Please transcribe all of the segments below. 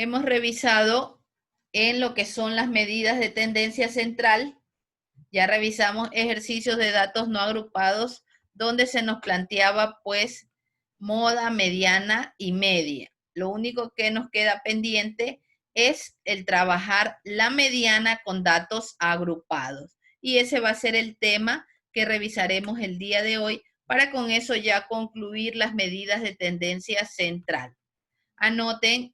hemos revisado en lo que son las medidas de tendencia central. Ya revisamos ejercicios de datos no agrupados donde se nos planteaba pues moda, mediana y media. Lo único que nos queda pendiente es el trabajar la mediana con datos agrupados. Y ese va a ser el tema que revisaremos el día de hoy para con eso ya concluir las medidas de tendencia central. Anoten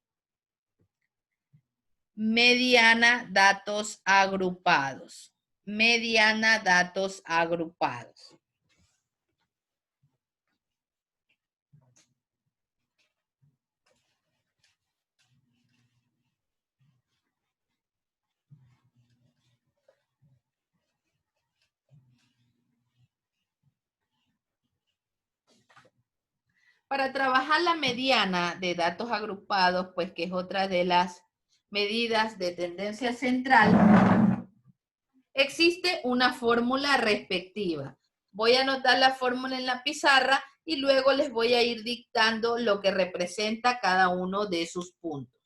mediana, datos agrupados. Mediana, datos agrupados. Para trabajar la mediana de datos agrupados, pues que es otra de las medidas de tendencia central, existe una fórmula respectiva. Voy a anotar la fórmula en la pizarra y luego les voy a ir dictando lo que representa cada uno de sus puntos.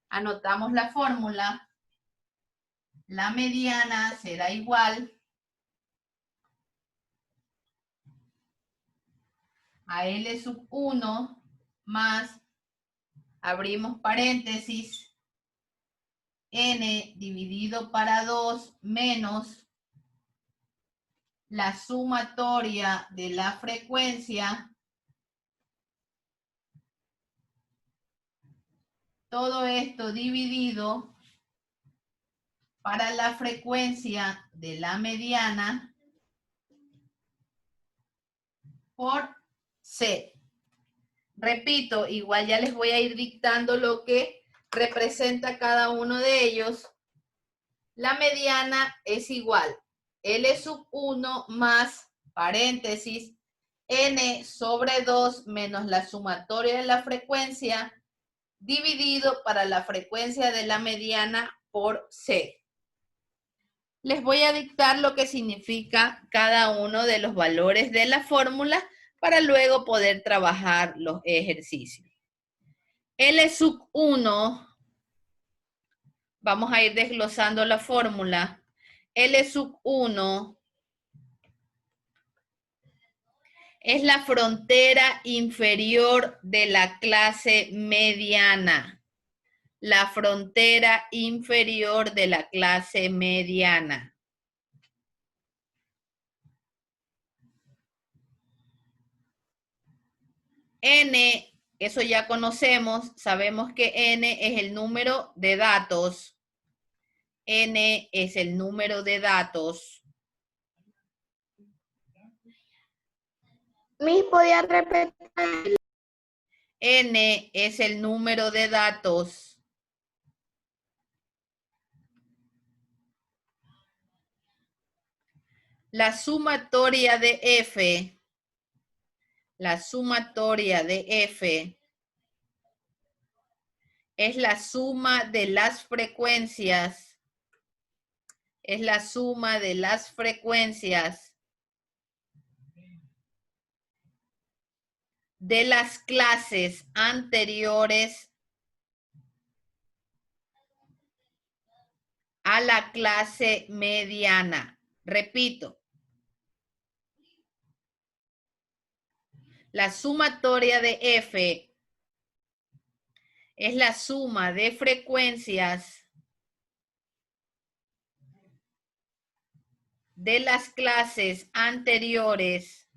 Anotamos la fórmula. La mediana será igual a L sub 1 más, abrimos paréntesis, N dividido para 2 menos la sumatoria de la frecuencia, todo esto dividido para la frecuencia de la mediana por C. Repito, igual ya les voy a ir dictando lo que representa cada uno de ellos. La mediana es igual L sub 1 más paréntesis N sobre 2 menos la sumatoria de la frecuencia dividido para la frecuencia de la mediana por C. Les voy a dictar lo que significa cada uno de los valores de la fórmula para luego poder trabajar los ejercicios. L sub 1, vamos a ir desglosando la fórmula. L sub 1 es la frontera inferior de la clase mediana. La frontera inferior de la clase mediana. N, eso ya conocemos, sabemos que N es el número de datos. N es el número de datos. ¿Me podía repetir? N es el número de datos. La sumatoria de F, la sumatoria de F es la suma de las frecuencias, es la suma de las frecuencias de las clases anteriores a la clase mediana. Repito, la sumatoria de F es la suma de frecuencias de las clases anteriores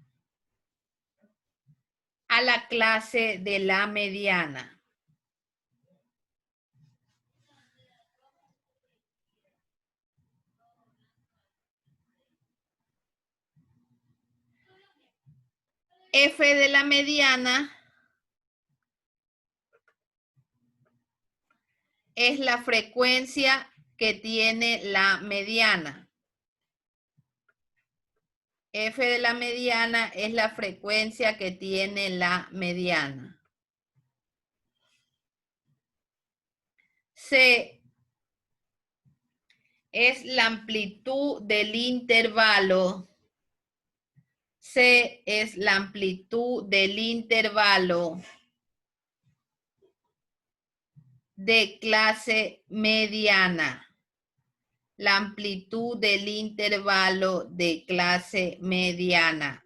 a la clase de la mediana. F de la mediana es la frecuencia que tiene la mediana. F de la mediana es la frecuencia que tiene la mediana. C es la amplitud del intervalo. C es la amplitud del intervalo de clase mediana. La amplitud del intervalo de clase mediana.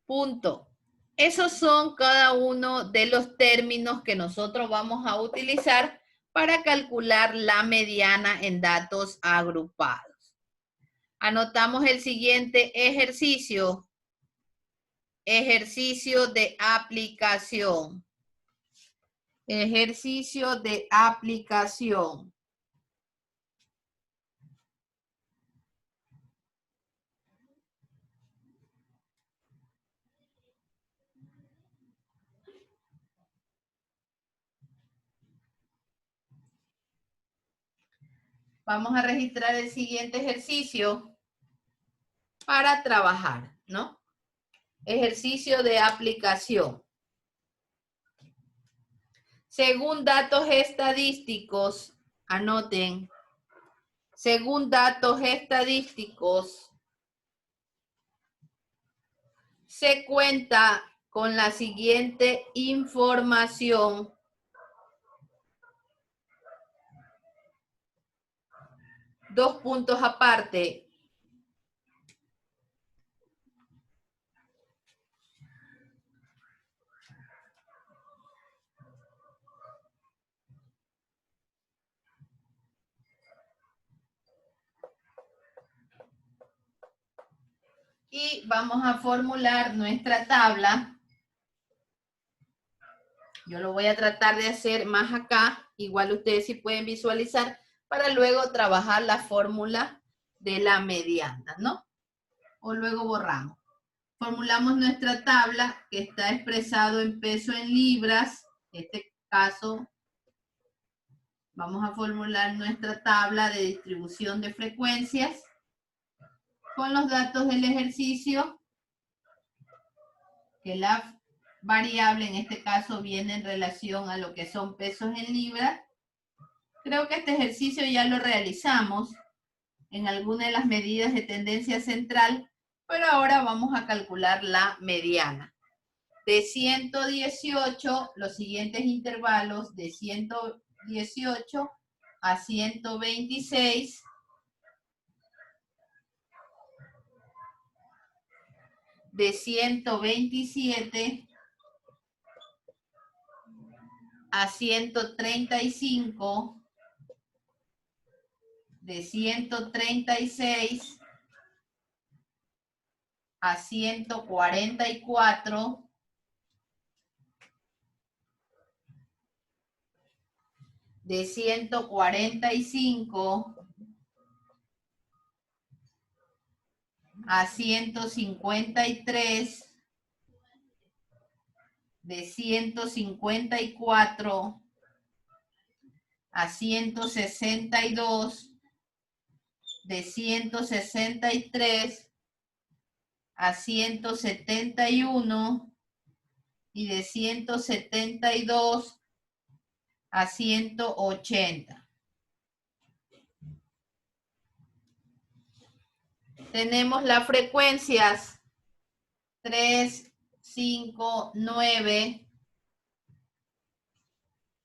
Punto. Esos son cada uno de los términos que nosotros vamos a utilizar para calcular la mediana en datos agrupados. Anotamos el siguiente ejercicio. Ejercicio de aplicación. Ejercicio de aplicación. Vamos a registrar el siguiente ejercicio para trabajar, ¿no? Ejercicio de aplicación. Según datos estadísticos, anoten, según datos estadísticos, se cuenta con la siguiente información. Dos puntos aparte. Y vamos a formular nuestra tabla. Yo lo voy a tratar de hacer más acá. Igual ustedes sí pueden visualizar para luego trabajar la fórmula de la mediana, ¿no? O luego borramos. Formulamos nuestra tabla que está expresado en peso en libras. En este caso, vamos a formular nuestra tabla de distribución de frecuencias con los datos del ejercicio, que la variable en este caso viene en relación a lo que son pesos en libras. Creo que este ejercicio ya lo realizamos en alguna de las medidas de tendencia central, pero ahora vamos a calcular la mediana. De 118, los siguientes intervalos de 118 a 126, de 127 a 135, de 136 a 144, de 145 a 153, de 154 a 162, de 163 a 171 y de 172 a 180. Tenemos las frecuencias 3, 5, 9,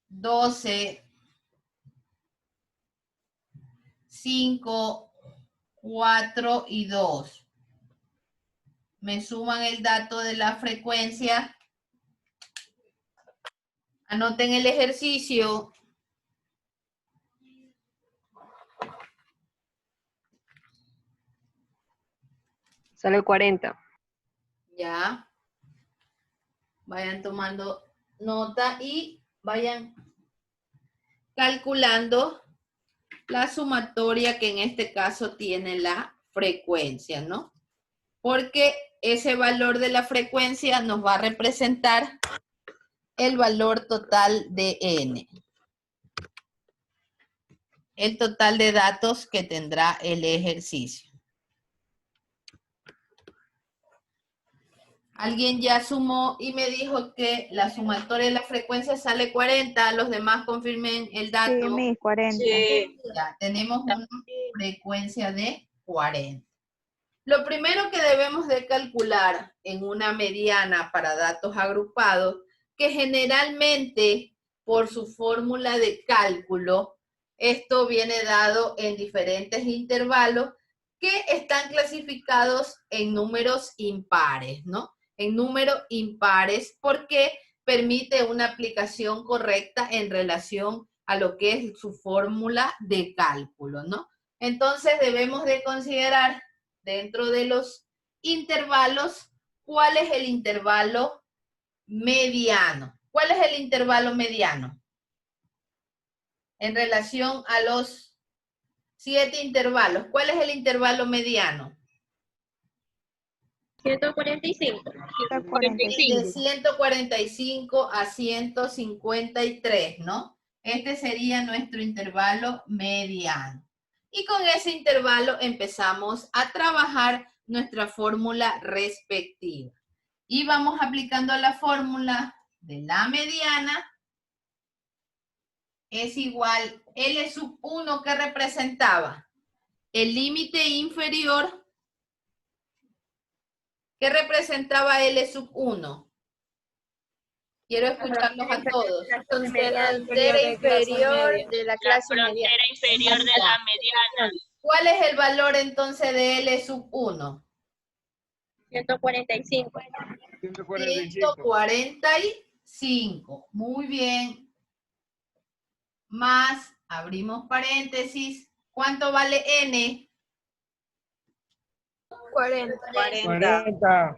12, 5, 4 y 2. Me suman el dato de la frecuencia. Anoten el ejercicio. Sale 40. Ya. Vayan tomando nota y vayan calculando la sumatoria que en este caso tiene la frecuencia, ¿no? Porque ese valor de la frecuencia nos va a representar el valor total de N. El total de datos que tendrá el ejercicio. Alguien ya sumó y me dijo que la sumatoria de la frecuencia sale 40. Los demás confirmen el dato. Sí, mis 40. Sí. Ya, tenemos una frecuencia de 40. Lo primero que debemos de calcular en una mediana para datos agrupados, que generalmente, por su fórmula de cálculo, esto viene dado en diferentes intervalos que están clasificados en números impares, ¿no? En números impares porque permite una aplicación correcta en relación a lo que es su fórmula de cálculo, ¿no? Entonces debemos de considerar dentro de los intervalos cuál es el intervalo mediano. ¿Cuál es el intervalo mediano? En relación a los 7 intervalos, ¿cuál es el intervalo mediano? 145. De 145 a 153, ¿no? Este sería nuestro intervalo mediano. Y con ese intervalo empezamos a trabajar nuestra fórmula respectiva. Y vamos aplicando la fórmula de la mediana. Es igual L sub 1 que representaba el límite inferior. ¿Qué representaba L sub 1? Quiero escucharlos a todos. La frontera inferior de la clase mediana. La frontera inferior de la mediana. ¿Cuál es el valor entonces de L sub 1? 145. 145. Muy bien. Más, abrimos paréntesis. ¿Cuánto vale N? 40. 40.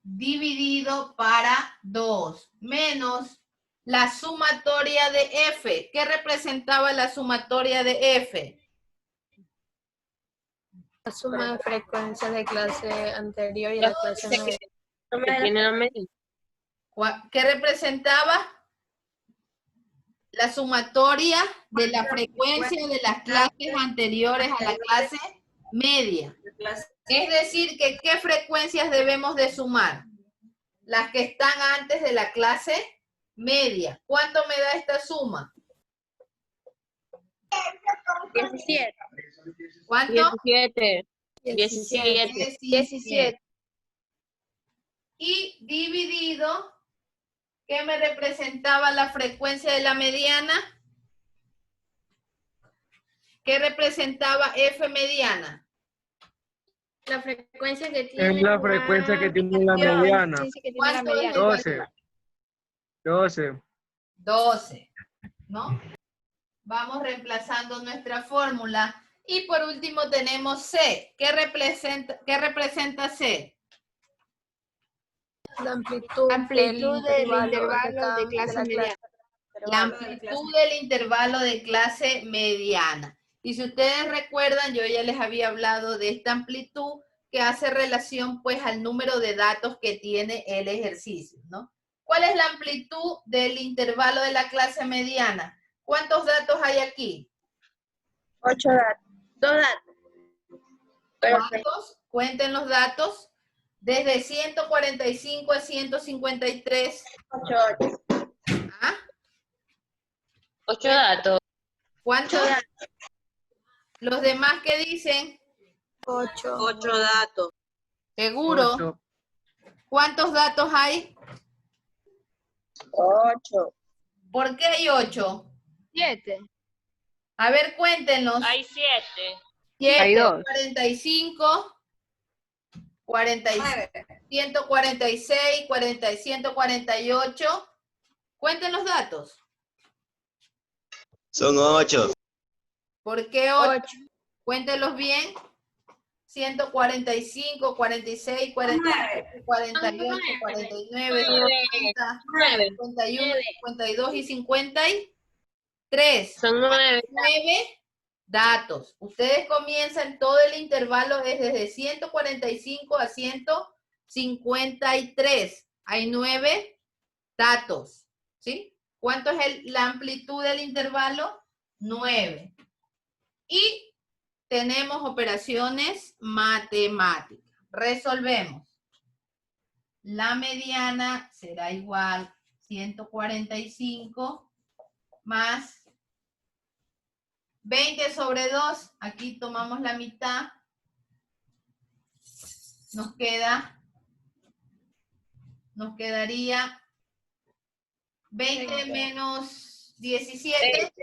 Dividido para 2, menos la sumatoria de F. ¿Qué representaba la sumatoria de F? La suma de frecuencias de clase anterior y la clase media. ¿Qué representaba? La sumatoria de la frecuencia de las clases anteriores a la clase media. Es decir, que ¿qué frecuencias debemos de sumar? Las que están antes de la clase media. ¿Cuánto me da esta suma? 17. ¿Cuánto? 17. Y dividido, ¿qué me representaba la frecuencia de la mediana? ¿Qué representaba F mediana? La frecuencia que tiene. Es la frecuencia que tiene la mediana. ¿Cuánto es el 12. 12. 12, ¿no? Vamos reemplazando nuestra fórmula. Y por último tenemos C. ¿Qué representa C? La amplitud del intervalo de clase mediana. La amplitud del intervalo de clase mediana. Y si ustedes recuerdan, yo ya les había hablado de esta amplitud que hace relación pues al número de datos que tiene el ejercicio, ¿no? ¿Cuál es la amplitud del intervalo de la clase mediana? ¿Cuántos datos hay aquí? 8 datos. 2 datos. ¿Cuántos? Cuenten los datos. Desde 145 a 153. 8. ¿Ah? 8 datos. ¿Cuántos? ¿Los demás qué dicen? 8. 8 datos. ¿Seguro? 8. ¿Cuántos datos hay? 8. ¿Por qué hay 8? 7. A ver, cuéntenos. Hay 7. 7, Hay 2. 45, 146, 148. Cuenten los datos. Son 8. ¿Por qué 8? Cuéntenlos bien. 145, 46, 47, 48, 49, 50, 51, 52 y 53. Son 9. 9 datos. Ustedes comienzan todo el intervalo desde 145 a 153. Hay 9 datos. ¿Sí? ¿Cuánto es la amplitud del intervalo? 9. Y tenemos operaciones matemáticas. Resolvemos. La mediana será igual 145 más 20 sobre 2. Aquí tomamos la mitad. Nos queda nos quedaría 20 menos 17.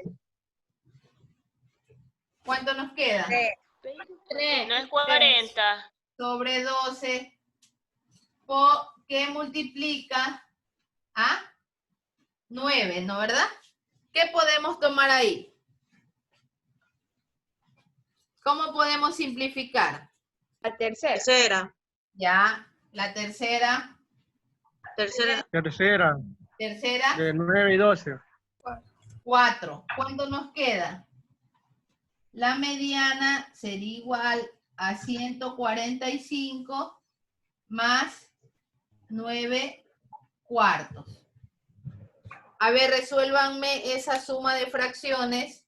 ¿Cuánto nos queda? 3. No es 40. Sobre 12, que multiplica a 9, ¿no verdad? ¿Qué podemos tomar ahí? ¿Cómo podemos simplificar? La tercera. Tercera. Ya, la tercera. Tercera. Tercera, De 9 y 12. 4. ¿Cuánto nos queda? La mediana sería igual a 145 más 9 cuartos. A ver, resuélvanme esa suma de fracciones.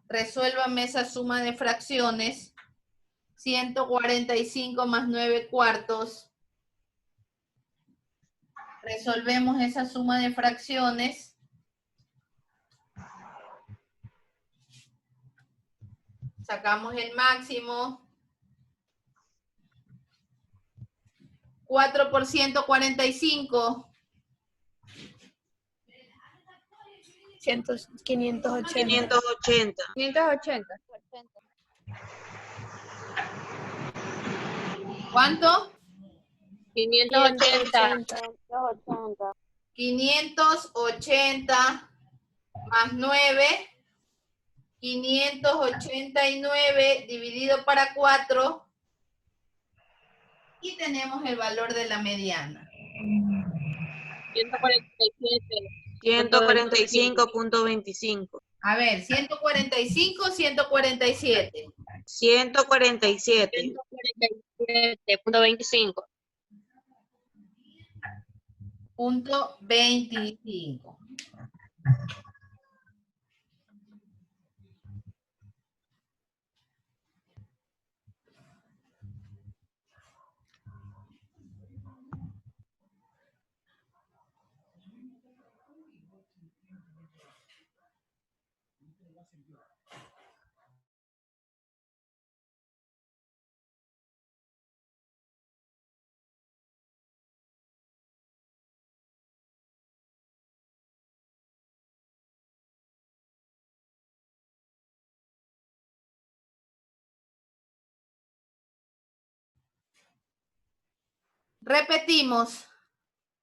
Resuélvanme esa suma de fracciones. 145 más 9 cuartos. Resolvemos esa suma de fracciones. Sacamos el máximo. 4 por 145. 580. 580. 580. ¿Cuánto? 580. 580 más 9. 589 dividido para 4. Y tenemos el valor de la mediana. 145.25. A ver, 145 o 147. 147. 147.25. Punto 25. Repetimos,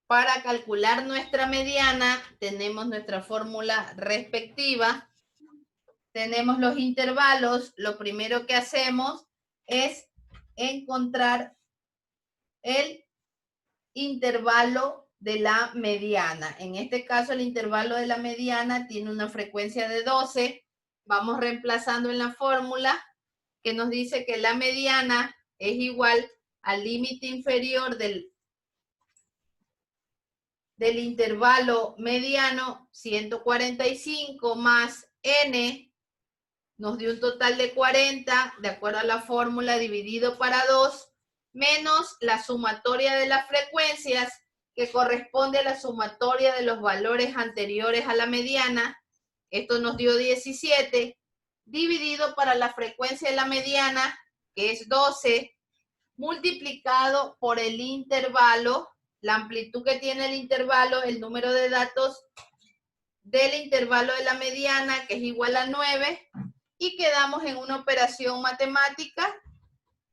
para calcular nuestra mediana tenemos nuestra fórmula respectiva, tenemos los intervalos, lo primero que hacemos es encontrar el intervalo de la mediana. En este caso el intervalo de la mediana tiene una frecuencia de 12, vamos reemplazando en la fórmula que nos dice que la mediana es igual al límite inferior del intervalo mediano, 145 más n, nos dio un total de 40, de acuerdo a la fórmula, dividido para 2, menos la sumatoria de las frecuencias, que corresponde a la sumatoria de los valores anteriores a la mediana, esto nos dio 17, dividido para la frecuencia de la mediana, que es 12, multiplicado por el intervalo, la amplitud que tiene el intervalo, el número de datos del intervalo de la mediana, que es igual a 9, y quedamos en una operación matemática.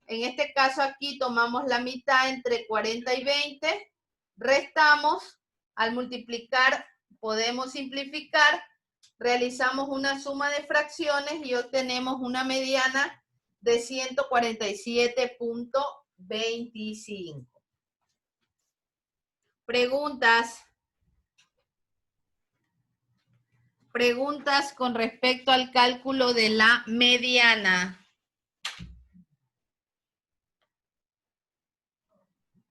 En este caso aquí tomamos la mitad entre 40 y 20, restamos, al multiplicar podemos simplificar, realizamos una suma de fracciones y obtenemos una mediana de 147.25. Preguntas. Preguntas con respecto al cálculo de la mediana.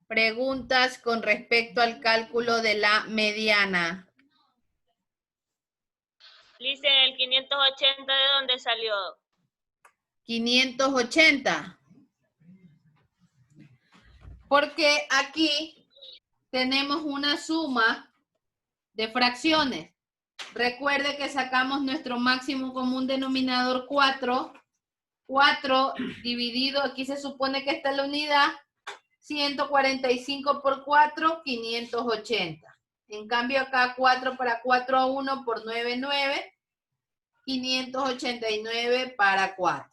Preguntas con respecto al cálculo de la mediana. Dice, el 580, ¿de dónde salió? 580. Porque aquí tenemos una suma de fracciones. Recuerde que sacamos nuestro máximo común denominador 4. 4 dividido, aquí se supone que está la unidad, 145 por 4, 580. En cambio acá 4 para 4 a 1 por 9, 9. 589 para 4.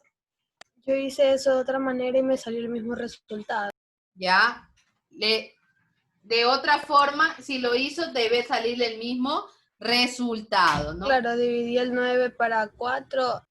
Yo hice eso de otra manera y me salió el mismo resultado. ¿Ya? De otra forma, si lo hizo, debe salirle el mismo resultado, ¿no? Claro, dividí el 9 para 4,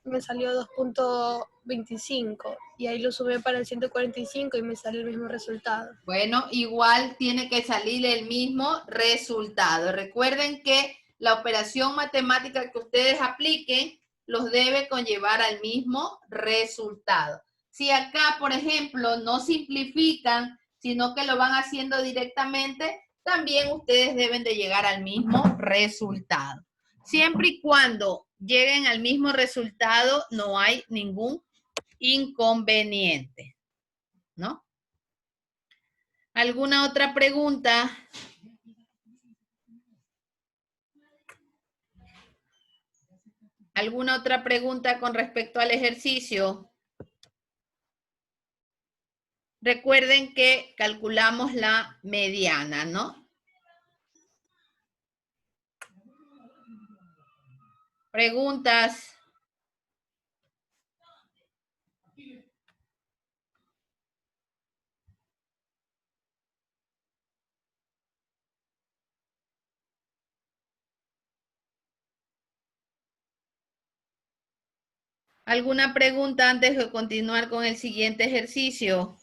me salió 2.25 y ahí lo sumé para el 145 y me salió el mismo resultado. Bueno, igual tiene que salirle el mismo resultado. Recuerden que la operación matemática que ustedes apliquen los debe conllevar al mismo resultado. Si acá, por ejemplo, no simplifican, sino que lo van haciendo directamente, también ustedes deben de llegar al mismo resultado. Siempre y cuando lleguen al mismo resultado, no hay ningún inconveniente, ¿no? ¿Alguna otra pregunta? ¿Alguna otra pregunta con respecto al ejercicio? Recuerden que calculamos la mediana, ¿no? Preguntas. ¿Alguna pregunta antes de continuar con el siguiente ejercicio?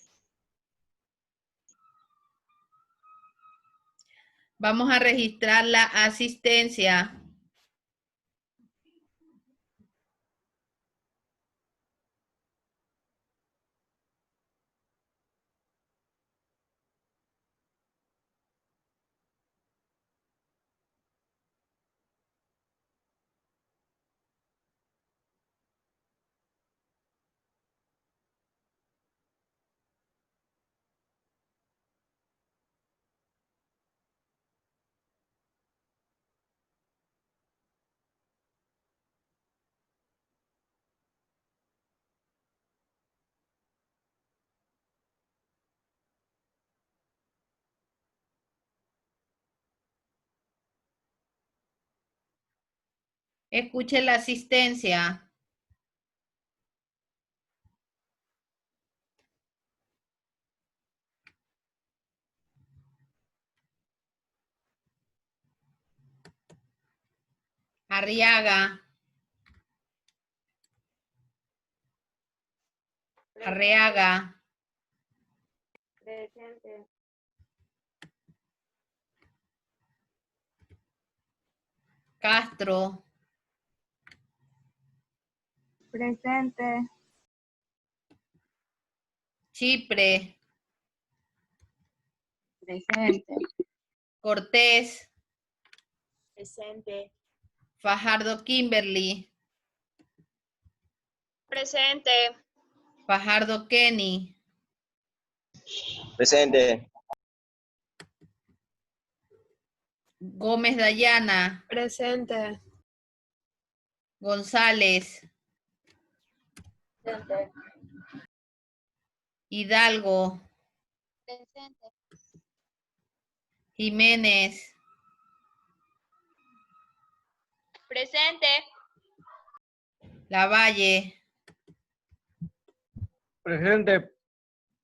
Vamos a registrar la asistencia. Escuche la asistencia. Arriaga. Arreaga. Presente. Castro. Presente. Chipre. Presente. Cortés. Presente. Fajardo Kimberly. Presente. Fajardo Kenny. Presente. Gómez Dayana. Presente. González. Presente. Hidalgo. Presente. Jiménez. Presente. Lavalle. Presente.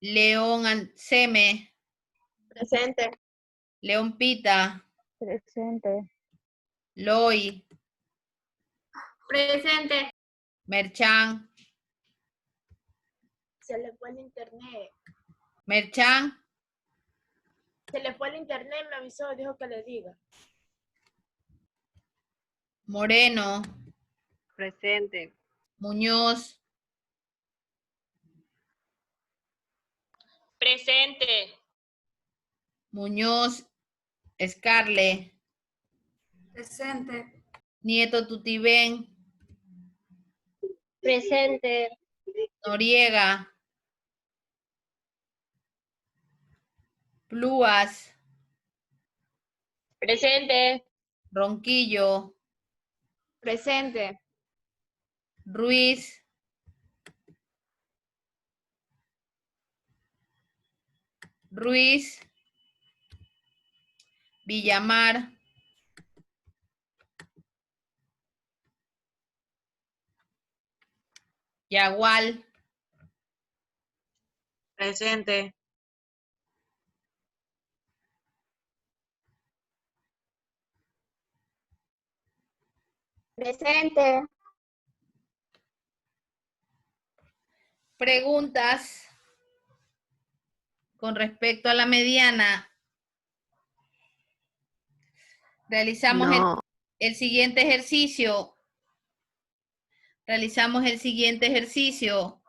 León Seme. Presente. León Pita. Presente. Loy. Presente. Merchán. Se le fue el internet. Merchán. Se le fue el internet, me avisó, dijo que le diga. Moreno. Presente. Muñoz. Presente. Muñoz. Escarle. Presente. Nieto Tutibén. Presente. Noriega. Plúas. Presente. Ronquillo. Presente. Ruiz. Ruiz, Villamar, Yagual, Presente. Presente. preguntas con respecto a la mediana. Realizamos el siguiente ejercicio. Realizamos el siguiente ejercicio.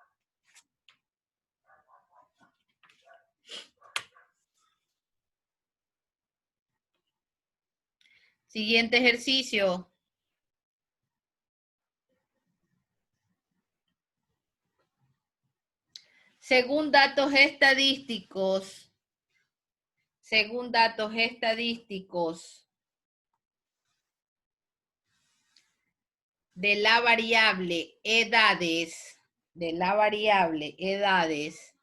Siguiente ejercicio. Según datos estadísticos, de la variable edades,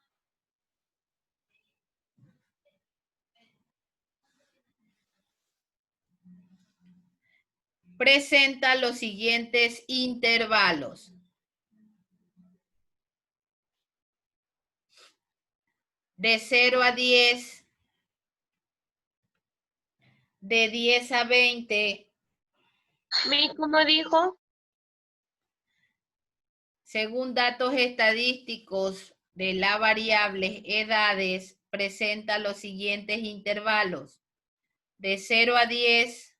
presenta los siguientes intervalos. De 0 a 10, de 10 a 20. ¿Cómo dijo? Según datos estadísticos de la variable edades, presenta los siguientes intervalos. De 0 a 10,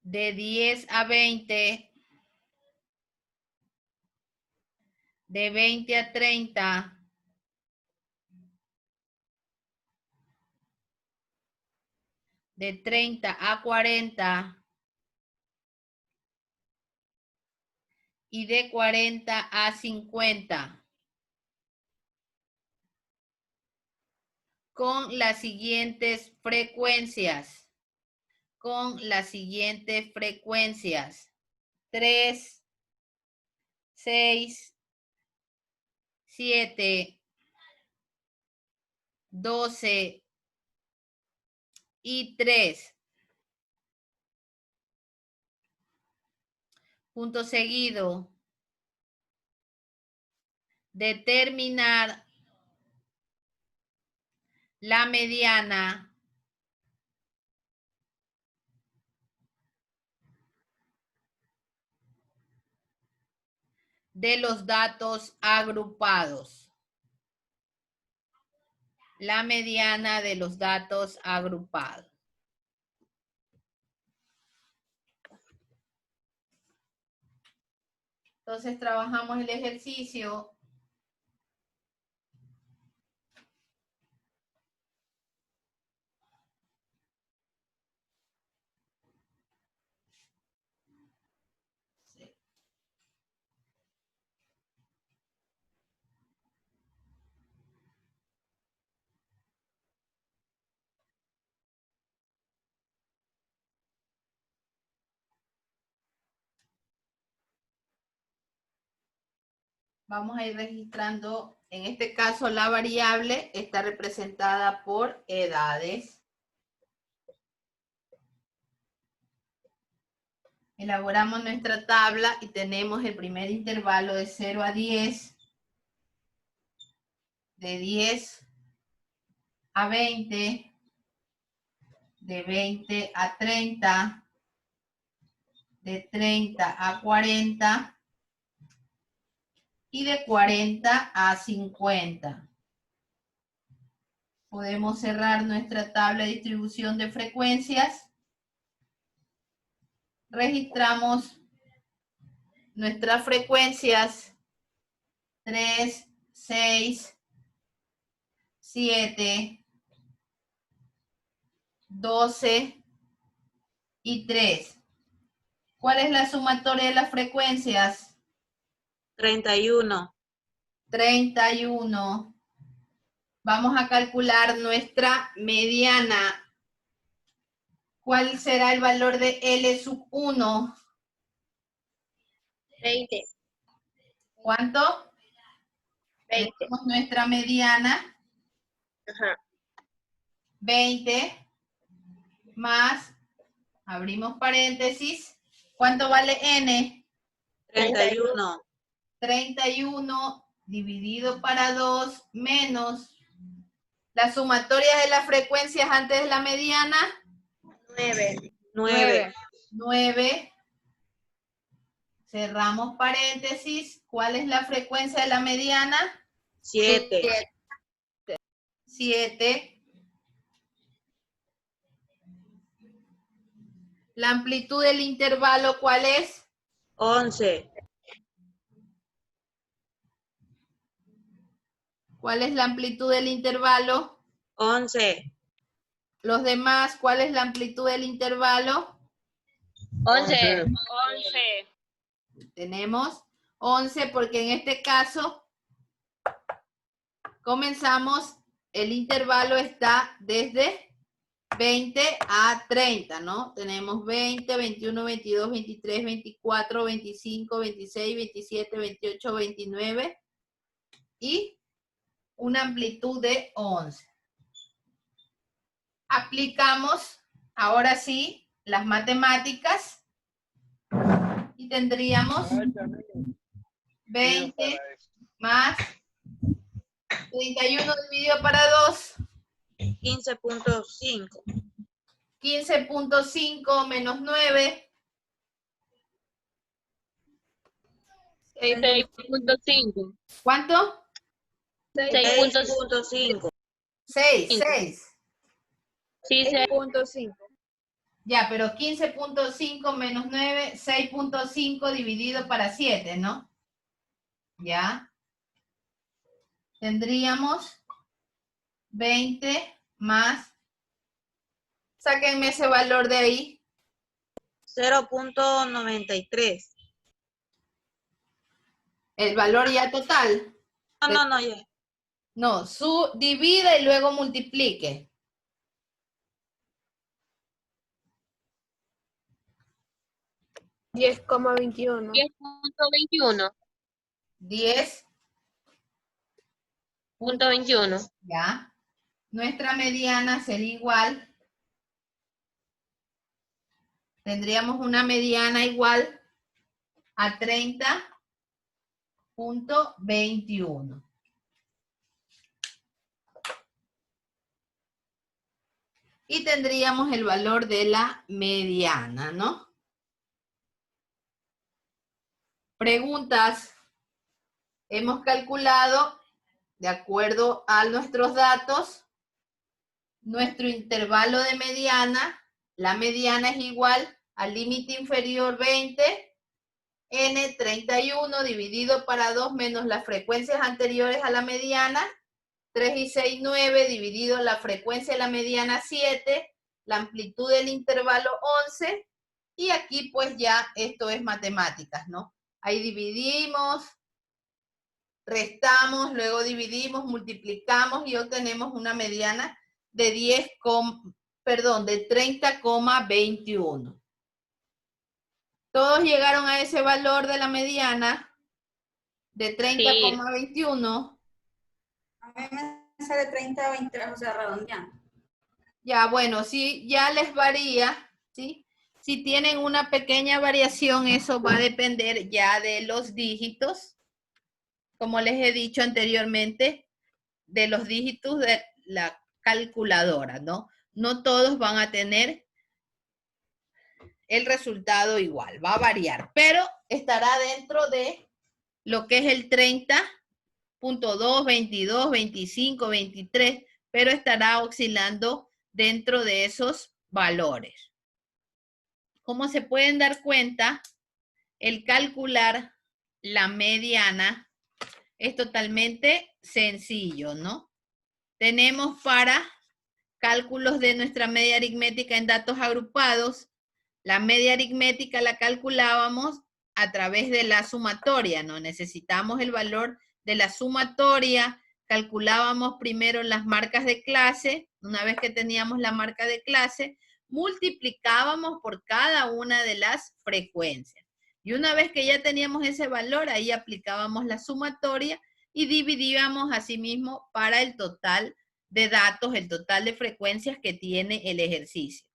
de 10 a 20, de 20 a 30, de 30 a 40 y de 40 a 50. Con las siguientes frecuencias. 3, 6, 7, 12 y 3. Punto seguido. Determinar la mediana de los datos agrupados. La mediana de los datos agrupados. Entonces trabajamos el ejercicio. Vamos a ir registrando, en este caso la variable está representada por edades. Elaboramos nuestra tabla y tenemos el primer intervalo de 0 a 10, de 10 a 20, de 20 a 30, de 30 a 40, y de 40 a 50. Podemos cerrar nuestra tabla de distribución de frecuencias. Registramos nuestras frecuencias 3, 6, 7, 12 y 3. ¿Cuál es la sumatoria de las frecuencias? 31. 31. Vamos a calcular nuestra mediana. ¿Cuál será el valor de L sub 1? 20. ¿Cuánto? 20. Tenemos nuestra mediana, Ajá. 20, más, abrimos paréntesis, ¿cuánto vale n? 31. 31 dividido para 2 menos la sumatoria de las frecuencias antes de la mediana, 9. 9. 9. Cerramos paréntesis. ¿Cuál es la frecuencia de la mediana? 7. 7. La amplitud del intervalo, ¿cuál es? 11. ¿Cuál es la amplitud del intervalo? 11. Los demás, ¿cuál es la amplitud del intervalo? 11. 11. Tenemos 11 porque en este caso comenzamos, el intervalo está desde 20 a 30, ¿no? Tenemos 20, 21, 22, 23, 24, 25, 26, 27, 28, 29 y una amplitud de 11. Aplicamos ahora sí las matemáticas y tendríamos 20 más 31 dividido para 2, 15.5. 15.5 menos 9, 6.5. ¿cuánto? 6.5. 6, Cinco. 6. Sí, 6.5. Ya, pero 15.5 menos 9, 6.5 dividido para 7, ¿no? Ya. Tendríamos 20 más, sáquenme ese valor de ahí, 0.93. el valor ya total. No, ya. No, divida y luego multiplique. $10,21. 10.21. 10.21. Ya. Nuestra mediana sería igual. Tendríamos una mediana igual a 30.21. Y tendríamos el valor de la mediana, ¿no? Preguntas. Hemos calculado, de acuerdo a nuestros datos, nuestro intervalo de mediana. La mediana es igual al límite inferior 20, n 31 dividido para 2 menos las frecuencias anteriores a la mediana, 3 y 6, 9, dividido la frecuencia de la mediana 7, la amplitud del intervalo 11, y aquí pues ya esto es matemáticas, ¿no? Ahí dividimos, restamos, luego dividimos, multiplicamos y obtenemos una mediana de 30,21. ¿Todos llegaron a ese valor de la mediana de 30,21? A mí me sale 30.23, o sea, redondeando. Ya, bueno, si ya les varía, ¿sí? Si tienen una pequeña variación, eso va a depender ya de los dígitos, como les he dicho anteriormente, de los dígitos de la calculadora, ¿no? No todos van a tener el resultado igual, va a variar, pero estará dentro de lo que es el 30.2, 22, 25, 23, pero estará oscilando dentro de esos valores. Como se pueden dar cuenta, el calcular la mediana es totalmente sencillo, ¿no? Tenemos para cálculos de nuestra media aritmética en datos agrupados, la media aritmética la calculábamos a través de la sumatoria, ¿no? Necesitamos el valor de la sumatoria, calculábamos primero las marcas de clase, una vez que teníamos la marca de clase, multiplicábamos por cada una de las frecuencias. Y una vez que ya teníamos ese valor, ahí aplicábamos la sumatoria y dividíamos asimismo para el total de datos, el total de frecuencias que tiene el ejercicio.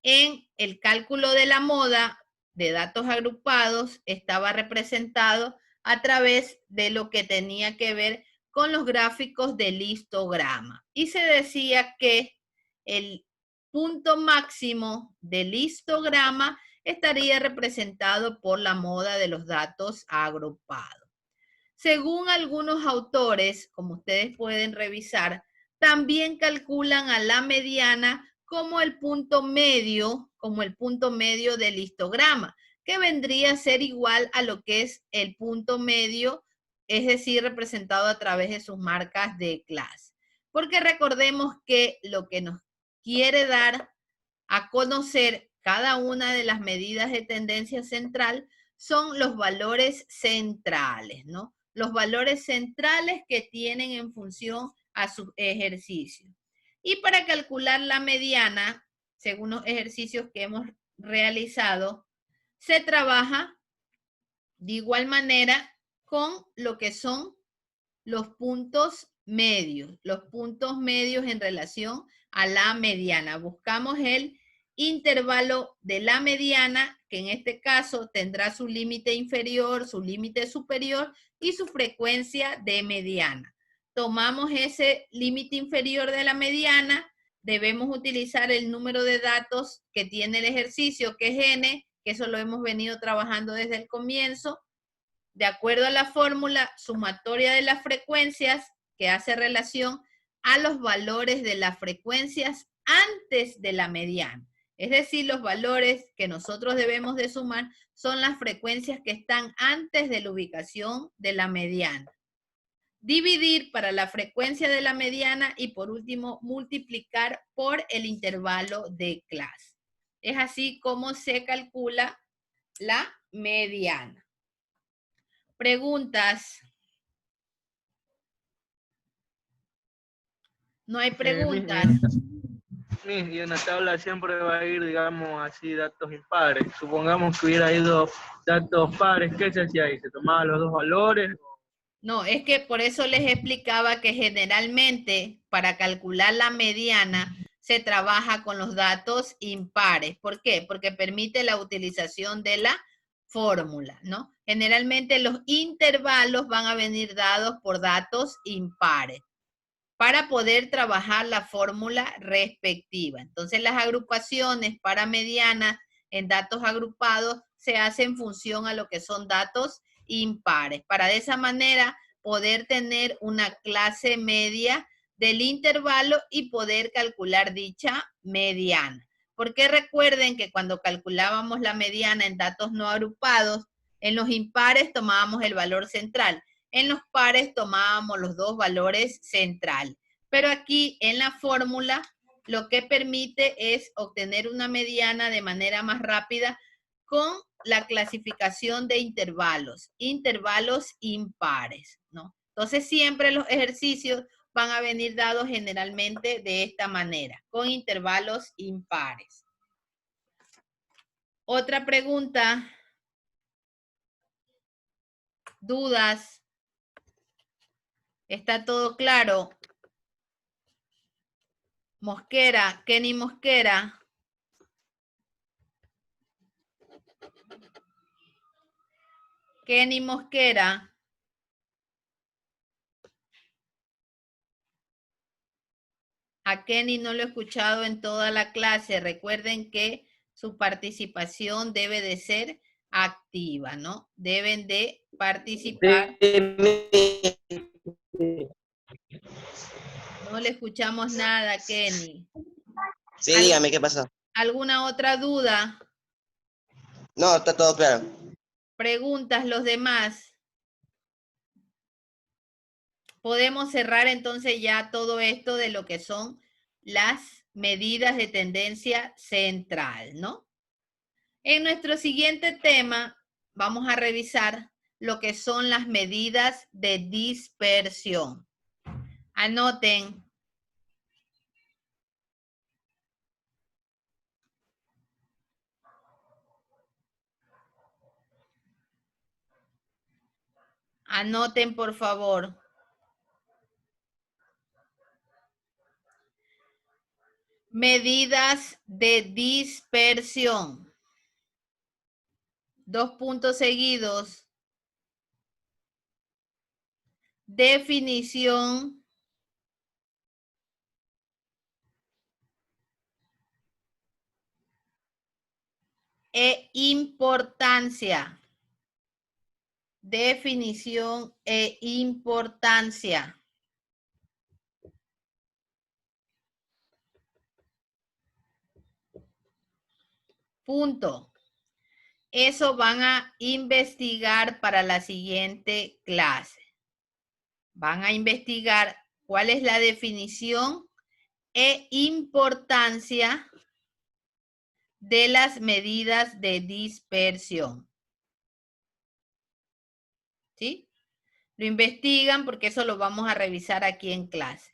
En el cálculo de la moda de datos agrupados estaba representado a través de lo que tenía que ver con los gráficos del histograma. Y se decía que el punto máximo del histograma estaría representado por la moda de los datos agrupados. Según algunos autores, como ustedes pueden revisar, también calculan a la mediana como el punto medio del histograma, que vendría a ser igual a lo que es el punto medio, es decir, representado a través de sus marcas de clase. Porque recordemos que lo que nos quiere dar a conocer cada una de las medidas de tendencia central son los valores centrales, ¿no? Los valores centrales que tienen en función a sus ejercicios. Y para calcular la mediana, según los ejercicios que hemos realizado, se trabaja de igual manera con lo que son los puntos medios en relación a la mediana. Buscamos el intervalo de la mediana, que en este caso tendrá su límite inferior, su límite superior y su frecuencia de mediana. Tomamos ese límite inferior de la mediana, debemos utilizar el número de datos que tiene el ejercicio, que es n, que eso lo hemos venido trabajando desde el comienzo, de acuerdo a la fórmula sumatoria de las frecuencias que hace relación a los valores de las frecuencias antes de la mediana. Es decir, los valores que nosotros debemos de sumar son las frecuencias que están antes de la ubicación de la mediana. Dividir para la frecuencia de la mediana y por último multiplicar por el intervalo de clase. Es así como se calcula la mediana. Preguntas. No hay preguntas. Y en la tabla siempre va a ir, digamos, así, datos impares. Supongamos que hubiera ido datos pares, ¿qué se hacía ahí? ¿Se tomaban los dos valores? No, es que por eso les explicaba que generalmente para calcular la mediana se trabaja con los datos impares. ¿Por qué? Porque permite la utilización de la fórmula, ¿no? Generalmente los intervalos van a venir dados por datos impares para poder trabajar la fórmula respectiva. Entonces las agrupaciones para medianas en datos agrupados se hacen en función a lo que son datos impares, para de esa manera poder tener una clase media del intervalo y poder calcular dicha mediana. Porque recuerden que cuando calculábamos la mediana en datos no agrupados, en los impares tomábamos el valor central, en los pares tomábamos los dos valores centrales. Pero aquí en la fórmula lo que permite es obtener una mediana de manera más rápida con la clasificación de intervalos impares, ¿no? Entonces siempre los ejercicios van a venir dados generalmente de esta manera, con intervalos impares. Otra pregunta. ¿Dudas? ¿Está todo claro? Mosquera, Kenny Mosquera. Kenny Mosquera. A Kenny no lo he escuchado en toda la clase. Recuerden que su participación debe de ser activa, ¿no? Deben de participar. No le escuchamos nada, Kenny. Sí, dígame, ¿qué pasó? ¿Alguna otra duda? No, está todo claro. Preguntas los demás. Podemos cerrar entonces ya todo esto de lo que son las medidas de tendencia central, ¿no? En nuestro siguiente tema vamos a revisar lo que son las medidas de dispersión. Anoten. Anoten, por favor. Medidas de dispersión. 2 puntos seguidos. Definición. E importancia. Definición e importancia. Punto. Eso van a investigar para la siguiente clase. Van a investigar cuál es la definición e importancia de las medidas de dispersión. ¿Sí? Lo investigan porque eso lo vamos a revisar aquí en clase.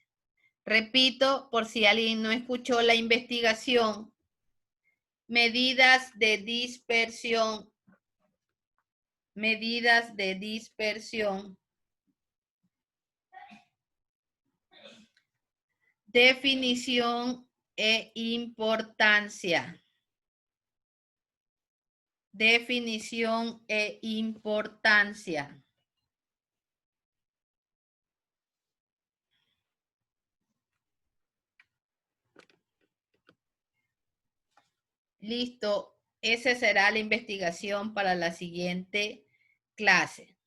Repito, por si alguien no escuchó la investigación. Medidas de dispersión. Medidas de dispersión. Definición e importancia. Definición e importancia. Listo. Esa será la investigación para la siguiente clase.